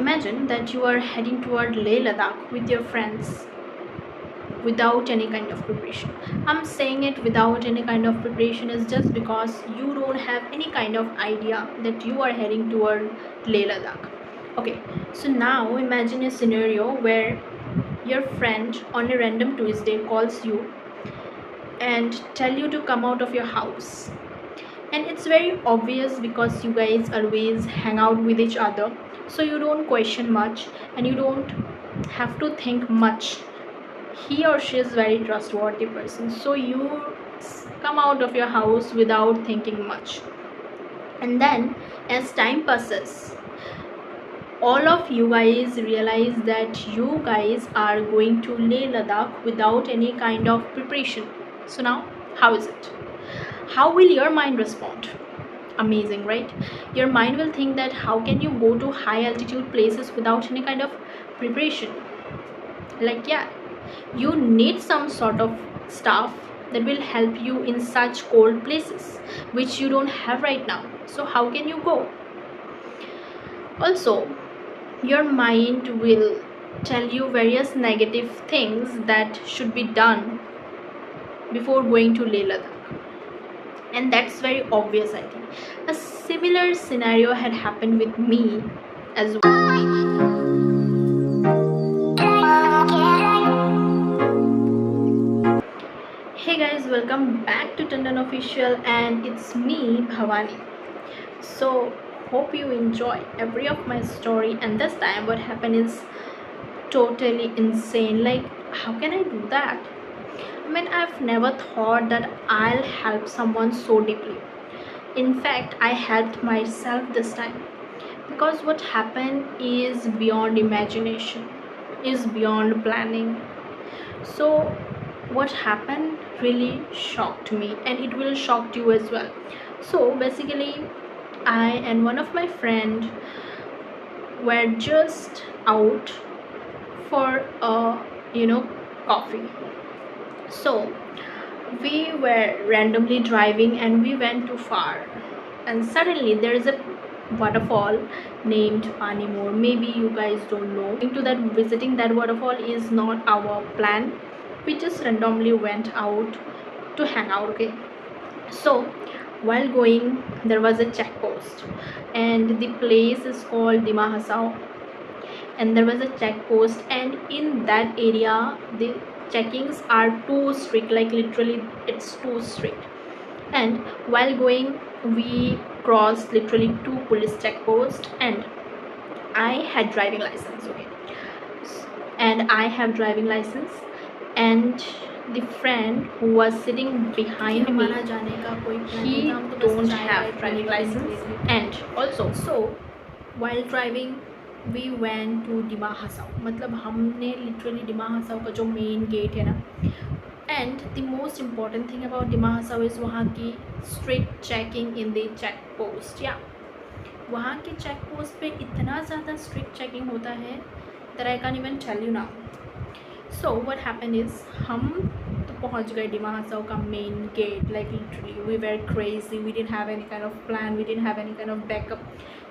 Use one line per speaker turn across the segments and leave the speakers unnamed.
Imagine that you are heading toward Leh Ladakh with your friends without any kind of preparation. I'm saying it without any kind of preparation is just because you don't have any kind of idea that you are heading toward Leh Ladakh. Okay, so now imagine a scenario where your friend on a random Tuesday calls you and tell you to come out of your house. And it's very obvious because you guys always hang out with each other, so you don't question much and you don't have to think much. He or she is very trustworthy person, so you come out of your house without thinking much. And then as time passes, all of you guys realize that you guys are going to Leh Ladakh without any kind of preparation. So now, how is it? How will your mind respond? Amazing, right? Your mind will think that how can you go to high altitude places without any kind of preparation? Like, yeah, you need some sort of stuff that will help you in such cold places which you don't have right now. So how can you go? Also, your mind will tell you various negative things that should be done before going to Leh Ladakh, and that's very obvious. I think a similar scenario had happened with me as well. Hey guys, welcome back to Tandon Official, and it's me Bhavani. So hope you enjoy every of my story, and this time what happened is totally insane. Like, how can I do that? I mean, I've never thought that I'll help someone so deeply. In fact, I helped myself this time because what happened is beyond imagination, is beyond planning. So what happened really shocked me, and it will shock you as well. So basically, I and one of my friends were just out for a coffee. So we were randomly driving and we went too far, and suddenly there is a waterfall named Panimore. Maybe you guys don't know. Into that, visiting that waterfall is not our plan. We just randomly went out to hang out. Okay, so while going there was a check post, and the place is called Dima Hasao, and there was a check post, and in that area the checkings are too strict, like literally it's too strict. And while going we crossed literally two police check posts, and I had driving license. Okay, and I have driving license, and the friend who was sitting behind me, he don't have driving license. And also, so while driving we went to Dima Hasao, मतलब हमने literally Dima Hasao का जो main gate है ना, and the most important thing about Dima Hasao is वहाँ की strict checking in the check post. या वहाँ के चेक पोस्ट पे इतना ज़्यादा स्ट्रिक्ट चेकिंग होता है that I can't even tell you now. So what happened is हम तो पहुँच गए डिमा हसाओ का main gate. Like literally we were crazy, we didn't have any kind of plan, we didn't have any kind of backup,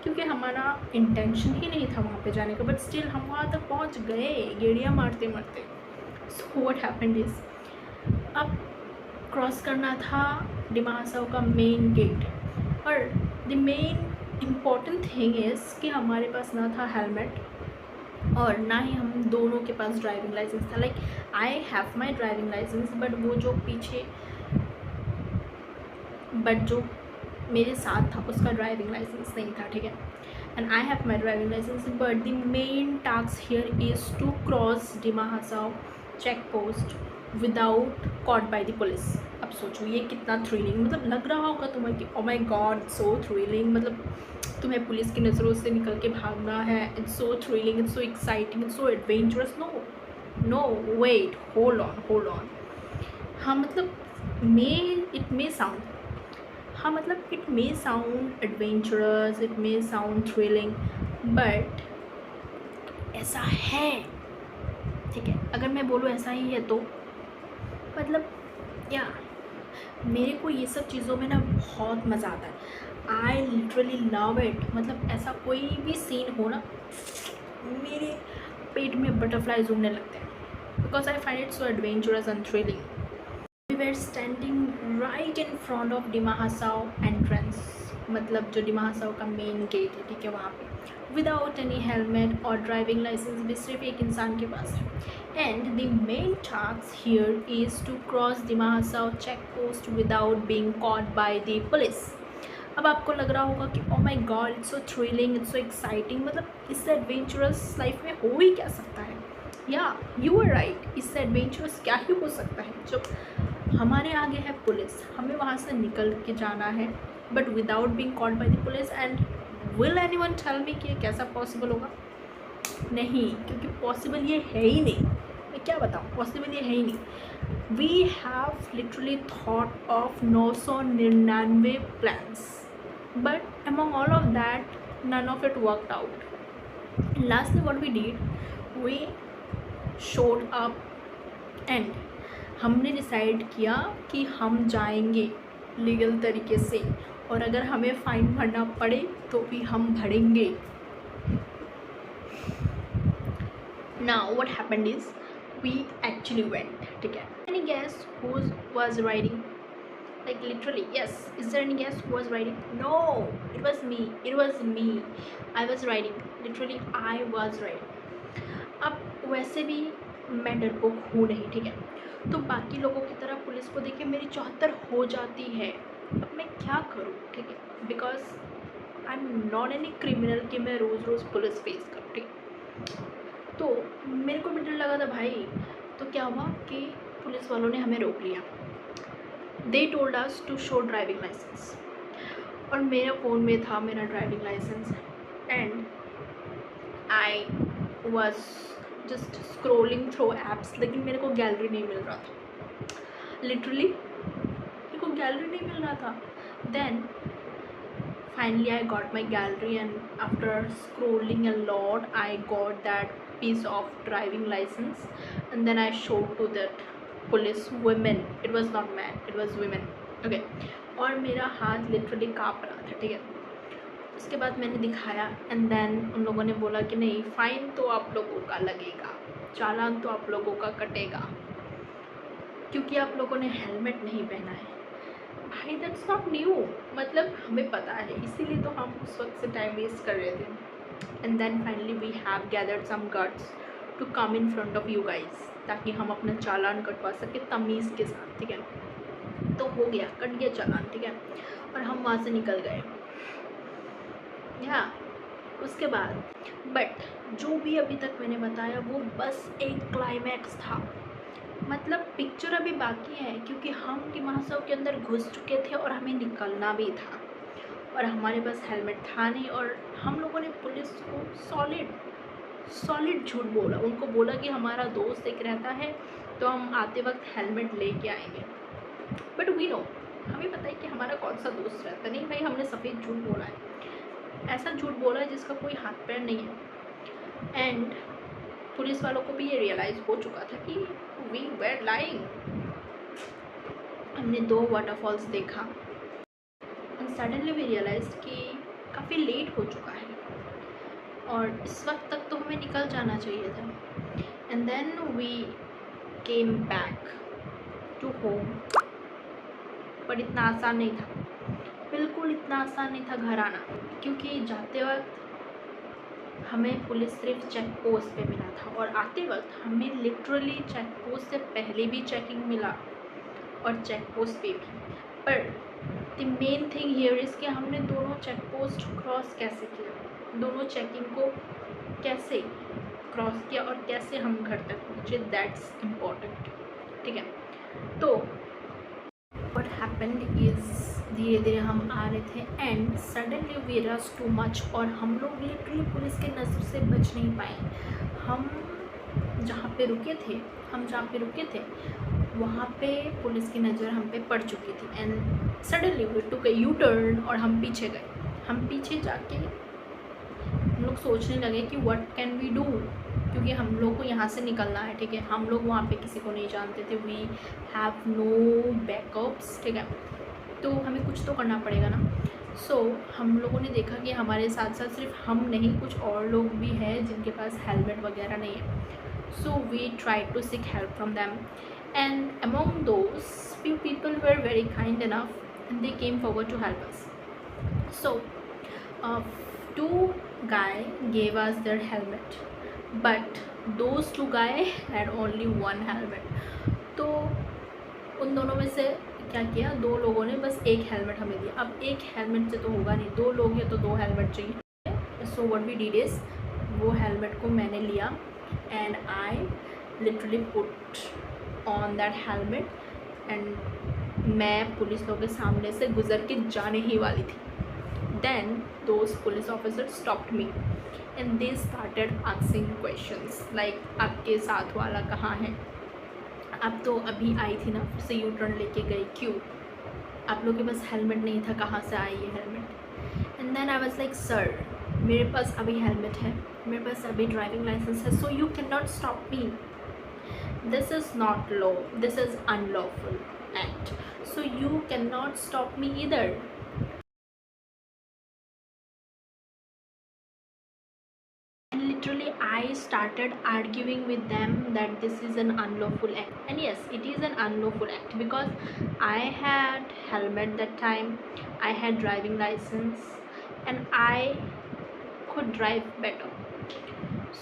क्योंकि हमारा intention ही नहीं था वहाँ पे जाने का, बट स्टिल हम वहाँ तक पहुँच गए गेड़ियाँ मारते मारते. So what happened is, अब क्रॉस करना था डिमा हसाओ का मेन गेट, और the main important thing is कि हमारे पास ना था हेलमेट और ना ही हम दोनों के पास ड्राइविंग लाइसेंस था. Like I have my driving licence, but वो जो पीछे बट जो मेरे साथ था उसका ड्राइविंग लाइसेंस नहीं था. ठीक है, and I have my driving licence, but the main task here is to cross Dima Hasao check post without caught by the police. अब सोचो ये कितना थ्रिलिंग, मतलब लग रहा होगा तुम्हें कि oh my God so thrilling, मतलब तुम्हें पुलिस की नज़रों से निकल के भागना है. It's so thrilling, it's so exciting, it's so adventurous. No wait, hold on. हाँ मतलब it may sound adventurous, it may sound thrilling, but ऐसा है. ठीक है, अगर मैं बोलूँ ऐसा ही है तो मतलब या मेरे को ये सब चीज़ों में ना बहुत मज़ा आता है. I literally love it. मतलब ऐसा कोई भी सीन हो ना, मेरे पेट में बटरफ्लाइज उड़ने लगते हैं, because I find it so adventurous and thrilling. We were standing right in front of Dima Hasao entrance, मतलब जो डिमा हसाओ का मेन गेट है, ठीक है, वहाँ पे विदाउट एनी हेलमेट और ड्राइविंग लाइसेंस भी सिर्फ एक इंसान के पास है। And the main task here is to cross Dima Hasao check post without being caught by the police. अब आपको लग रहा होगा कि oh my God, it's so thrilling, it's so exciting, मतलब इससे एडवेंचरस लाइफ में हो ही क्या सकता है। या यू आर राइट, इससे एडवेंचरस क्या ही हो सकता है जब हमारे आगे है पुलिस, हमें वहाँ से निकल के जाना है, but without being caught by the police. And will anyone tell me कि कैसा पॉसिबल होगा? नहीं, क्योंकि पॉसिबल ये है ही नहीं। मैं क्या बताऊँ, पॉसिबल ये है ही नहीं। We have literally thought of 999 plans, but among all of that none of it worked out. Lastly what we did, we showed up and हमने डिसाइड किया कि हम जाएंगे लीगल तरीके से, और अगर हमें फ़ाइन भरना पड़े तो भी हम भरेंगे। Now what happened is we actually went, ठीक है। Any guess who was riding? Like literally, yes. Is there any guess who was riding? No, it was me. It was me. I was riding. Literally, I was riding. अब वैसे भी मैं डरपोक हूँ नहीं, ठीक है, तो बाकी लोगों की तरह पुलिस को देख के मेरी 74 हो जाती है। अब मैं क्या करूँ, ठीक है, because I am not any criminal कि मैं रोज़ रोज़ पुलिस फेस करूँ, ठीक है। तो मेरे को भी डर लगा था भाई। तो क्या हुआ कि पुलिस वालों ने हमें रोक लिया। They told us to show driving licence, और मेरे फ़ोन में था मेरा driving licence, and I was just scrolling through apps, लेकिन मेरे को गैलरी नहीं मिल रहा था। लिटरली मेरे को गैलरी नहीं मिल रहा था। Then finally I got my gallery, and after scrolling a lot I got that piece of driving license, and then I showed to that police women. It was not man, it was women, okay. और मेरा हाथ literally काँप रहा था, ठीक है। उसके बाद मैंने दिखाया, एंड देन उन लोगों ने बोला कि नहीं, फ़ाइन तो आप लोगों का लगेगा, चालान तो आप लोगों का कटेगा, क्योंकि आप लोगों ने हेलमेट नहीं पहना है। भाई दैट्स नॉट न्यू, मतलब हमें पता है, इसीलिए तो हम उस वक्त से टाइम वेस्ट कर रहे थे। And then finally we have gathered some guts to come in front of you guys, ताकि हम अपना चालान कटवा सके तमीज़ के साथ, ठीक है। तो हो गया, कट गया चालान, ठीक है, और हम वहाँ से निकल गए। या उसके बाद बट जो भी अभी तक मैंने बताया वो बस एक क्लाइमैक्स था, मतलब पिक्चर अभी बाकी है, क्योंकि हम डिमा हसाओ के अंदर घुस चुके थे और हमें निकलना भी था, और हमारे पास हेलमेट था नहीं, और हम लोगों ने पुलिस को सॉलिड झूठ बोला। उनको बोला कि हमारा दोस्त एक रहता है तो हम आते वक्त हेलमेट लेके आएंगे, बट वी नो, हमें पता है कि हमारा कौन सा दोस्त रहता। नहीं भाई, हमने सफ़ेद झूठ बोला है, ऐसा झूठ बोला है जिसका कोई हाथ पैर नहीं है। एंड पुलिस वालों को भी ये रियलाइज़ हो चुका था कि वी वेर लाइंग। हमने 2 वाटरफॉल्स देखा, एंड सडनली वी रियलाइज कि काफ़ी लेट हो चुका है, और इस वक्त तक तो हमें निकल जाना चाहिए था। And then we came back to home, पर इतना आसान नहीं था, बिल्कुल इतना आसान नहीं था घर आना, क्योंकि जाते वक्त हमें पुलिस सिर्फ चेक पोस्ट पे मिला था, और आते वक्त हमें लिटरली चेक पोस्ट से पहले भी चेकिंग मिला और चेक पोस्ट पे भी। पर the main thing here is कि हमने दोनों चेक पोस्ट क्रॉस कैसे किया, दोनों चेकिंग को कैसे क्रॉस किया, और कैसे हम घर तक पहुँचे, दैट्स इम्पॉर्टेंट, ठीक है। तो व्हाट हैपेंड इज़ धीरे धीरे हम आ रहे थे, and suddenly we rush too much, और हम लोग लिटरली पुलिस के नज़र से बच नहीं पाए। हम जहाँ पे रुके थे वहाँ पे पुलिस की नज़र हम पे पड़ चुकी थी, and suddenly we took a U turn, और हम पीछे गए। हम पीछे जाके हम लोग सोचने लगे कि व्हाट कैन वी डू, क्योंकि हम लोग को यहाँ से निकलना है, ठीक है। हम लोग वहाँ पे किसी को नहीं जानते थे, वी हैव नो बैकअप्स, ठीक है, तो हमें कुछ तो करना पड़ेगा ना। सो हम लोगों ने देखा कि हमारे साथ साथ सिर्फ हम नहीं, कुछ और लोग भी हैं जिनके पास हेलमेट वगैरह नहीं है. So we try to seek help from them, and among those few people were very kind enough and they came forward to help us. So uh, two guy gave us their helmet, but those two guy had only one helmet. तो उन दोनों में से क्या किया, दो लोगों ने बस एक हेलमेट हमें दिया. अब एक हेलमेट से तो होगा नहीं, दो लोग हैं तो दो हेलमेट चाहिए. So what we did is, वो हेलमेट को मैंने लिया and I literally put on that helmet, and मैं पुलिस लोगों के सामने से गुजर के जाने ही वाली थी. Then those police officer stopped me and they started asking questions like आपके साथ वाला कहाँ है, आप तो अभी आई थी ना, फिर से यू टर्न लेके गई क्यों, आप लोग के पास हेलमेट नहीं था, कहाँ से आई ये helmet. And then I was like sir, मेरे पास अभी हेलमेट है, मेरे पास अभी ड्राइविंग लाइसेंस है, so you can not stop me. This is not law, this is unlawful act, so you can not stop me either. Literally I started arguing with them that this is an unlawful act, and yes, it is an unlawful act because I had helmet that time, I had driving license, and I could drive better.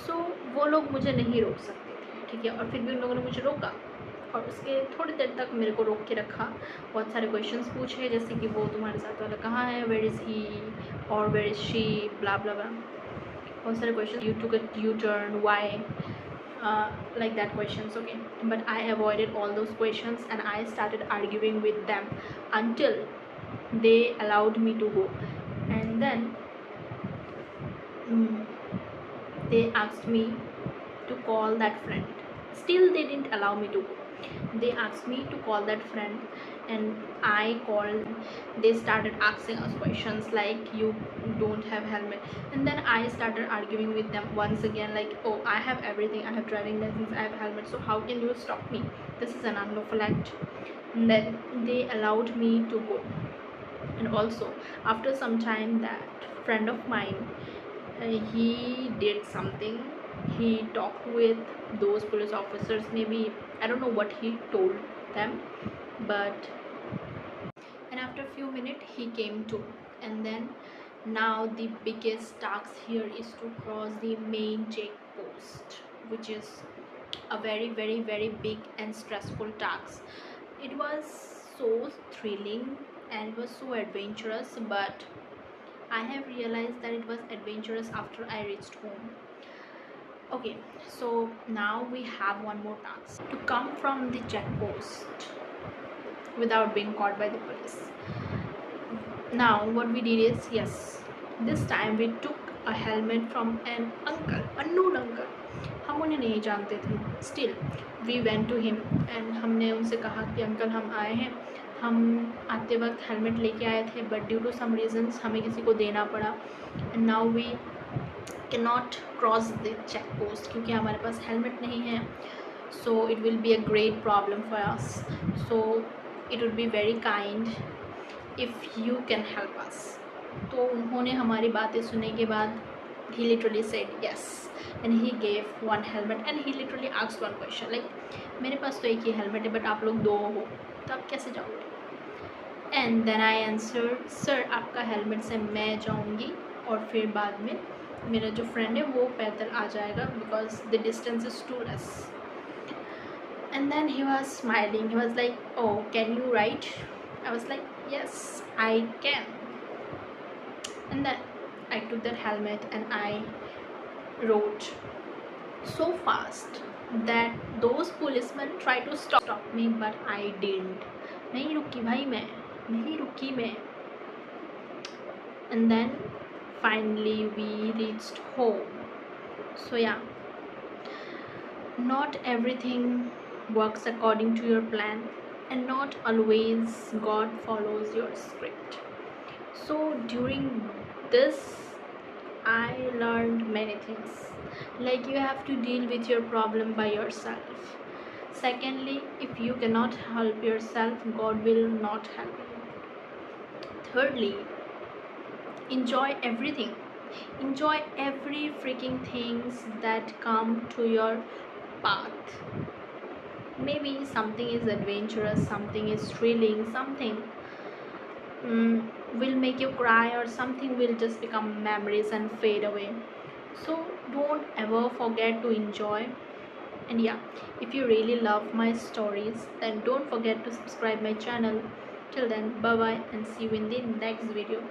So वो लोग मुझे नहीं रोक सकते थे, ठीक है, और फिर भी उन लोगों ने मुझे रोका और उसके थोड़ी देर तक मेरे को रोक के रखा. बहुत सारे क्वेश्चंस पूछे, जैसे कि वो तुम्हारे साथ वाला कहाँ है, वेयर इज़ ही और where is she, blah blah blah. बहुत सारे question, you took a U turn, why, like that questions. Okay, but I avoided all those questions and I started arguing with them until they allowed me to go. And then they asked me to call that friend. Still they didn't allow me to go. They asked me to call that friend and I called. They started asking us questions like you don't have helmet, and then I started arguing with them once again like, oh, I have everything, I have driving license, I have helmet, so how can you stop me, this is an unlawful act. And then they allowed me to go. And also after some time, that friend of mine, he did something, he talked with those police officers, maybe I don't know what he told them, but and after a few minutes he came to. And then now the biggest task here is to cross the main check post, which is a very very very big and stressful task. It was so thrilling and it was so adventurous, but I have realized that it was adventurous after I reached home. Okay, so now we have one more task, to come from the check post without being caught by the police. Now what we did is, yes, this time we took a helmet from an uncle, unknown uncle. हम उन्हें नहीं जानते थे. Still we went to him and हमने उनसे कहा कि uncle हम आए हैं, हम आते वक्त हेलमेट लेके आए थे, but due to some reasons हमें किसी को देना पड़ा, and now we can not cross the check post क्योंकि हमारे पास हेलमेट नहीं है. So it will be a great problem for us. So it would be very kind if you can help us. तो उन्होंने हमारी बातें सुनने के बाद he literally said yes and he gave one helmet and he literally asked one question like, मेरे पास तो एक ही हेलमेट है बट आप लोग दो हो तो आप कैसे जाओगे. And then I answer, sir आपका हेलमेट से मैं जाऊंगी और फिर बाद में मेरा जो फ्रेंड है वो पैदल आ जाएगा because the distance is too less. And then he was smiling, he was like, oh, can you write? I was like, yes, I can. And then I took that helmet and I wrote so fast that those policemen tried to stop me, but I didn't. नहीं रुकी भाई, मैं नहीं रुकी मैं. And then finally we reached home. So yeah, not everything works according to your plan and not always God follows your script. So during this I learned many things, like you have to deal with your problem by yourself. Secondly, if you cannot help yourself, God will not help you. Thirdly, Enjoy everything. Enjoy every freaking things that come to your path. Maybe something is adventurous, something is thrilling, something will make you cry, or something will just become memories and fade away. So don't ever forget to enjoy. And yeah, if you really love my stories, then don't forget to subscribe my channel. Till then, bye bye, and see you in the next video.